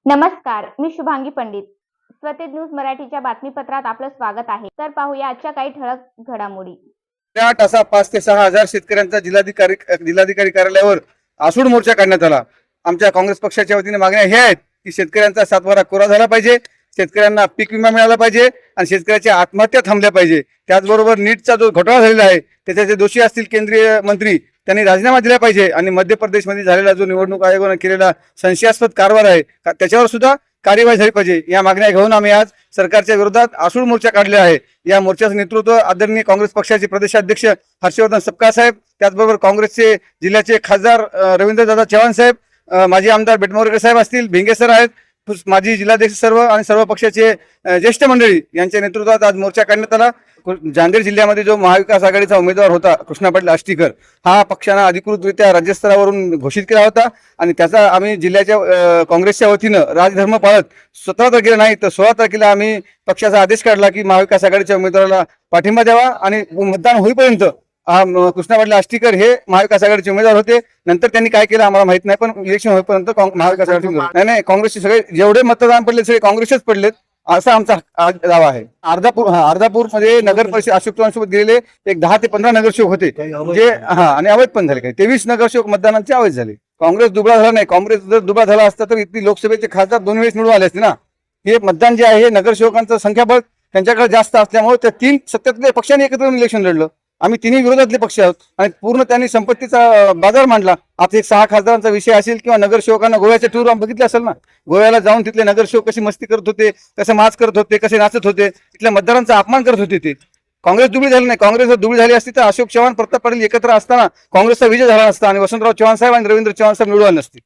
नमस्कार, मी शुभांगी पंडित. स्वतेज न्यूज मराठीच्या बातमीपत्रात आपलं स्वागत आहे. तर पाहूया आजच्या काही ठळक घडामोडी. पुण्यात असा 5 ते 6 हजार शेतकऱ्यांचा जिल्हाधिकारी कार्यालयावर आसूड मोर्चा काढण्यात आला. आमच्या काँग्रेस पक्षाच्या वतीने मागण्या हे आहेत की शेतकऱ्यांचा सातबारा कोरा झाला पाहिजे, शेतकऱ्यांना पीक विमा मिळाला पाहिजे आणि शेतकऱ्याच्या आत्महत्या थांबल्या पाहिजे. त्याचबरोबर नीटचा जो घोटाळा झालेला आहे त्याचे जे दोषी असतील केंद्रीय मंत्री त्यांनी राजीनामा दिला पाहिजे आणि मध्य प्रदेशमध्ये झालेला जो निवडणूक आयोगाने केलेला संशयास्पद कारभार आहे त्याच्यावर सुद्धा कार्यवाही झाली पाहिजे. या मागण्या घेऊन आम्ही आज सरकारच्या विरोधात आसूड मोर्चा काढला आहे. या मोर्चाचं नेतृत्व आदरणीय काँग्रेस पक्षाचे प्रदेशाध्यक्ष हर्षवर्धन सपकाळ साहेब, त्याचबरोबर काँग्रेसचे जिल्ह्याचे खासदार रवींद्रदादा चव्हाण साहेब, माजी आमदार बेटमोरकर साहेब असतील, भिंगे सर आहेत, माजी जिल्हाध्यक्ष सर्व आणि सर्व पक्षाचे ज्येष्ठ मंडळी यांच्या नेतृत्वात आज मोर्चा काढण्यात आला. नांदेड जिल्ह्यामध्ये जो महाविकास आघाडीचा उमेदवार होता कृष्णा पाटील आष्टीकर, हा पक्षानं अधिकृतरित्या राज्यस्तरावरून घोषित केला होता आणि त्याचा आम्ही जिल्ह्याच्या काँग्रेसच्या वतीनं राजधर्म पाळत 17 तारखेला नाही तर 16 तारखेला आम्ही पक्षाचा आदेश काढला की महाविकास आघाडीच्या उमेदवाराला पाठिंबा द्यावा आणि मतदान होईपर्यंत कृष्णा पाटील आष्टीकर हे महाविकास आघाडीचे उमेदवार होते. नंतर त्यांनी काय केलं आम्हाला माहित नाही, पण इलेक्शन होईपर्यंत महाविकास आघाडीचे नाही काँग्रेसचे सगळे जेवढे मतदान पडले सगळे काँग्रेसचेच पडलेत असा आमचा दावा आहे. अर्धापूर मध्ये नगर परिषद अशोक चव्हाण सोबत गेलेले एक 10 ते 15 नगरसेवक होते जे आणि अवैध पण झाले. काही 23 नगरसेवक मतदानाचे अवैध झाले. काँग्रेस दुबळा झाला नाही. काँग्रेस जर दुबळा झाला असता तर इथली लोकसभेचे खासदार 2 वेळेस निवडून आले असते ना. हे मतदान जे आहे नगरसेवकांचं संख्याबळ त्यांच्याकडे जास्त असल्यामुळे त्या 3 सत्तेतले पक्षांनी एकत्र इलेक्शन लढलं. आम्ही तिन्ही विरोधातले पक्ष आहोत आणि पूर्ण त्यांनी संपत्तीचा बाजार मांडला. आता एक 6 खासदारांचा विषय असेल किंवा नगरसेवकांना गोव्याच्या टूर बघितले असेल ना, गोव्याला जाऊन तिथले नगरसेवक कशी मस्ती करत होते, कसे माच करत होते, कसे नाचत होते, तिथल्या मतदारांचा अपमान करत होते. ते काँग्रेस दुबळी झाली नाही. काँग्रेस जर दुबळी झाली असती तर अशोक चव्हाण प्रताप पाटील एकत्र असताना काँग्रेसचा विजय झाला नसता आणि वसंतराव चव्हाण साहेब आणि रवींद्र चव्हाण साहेब निवडून नसते.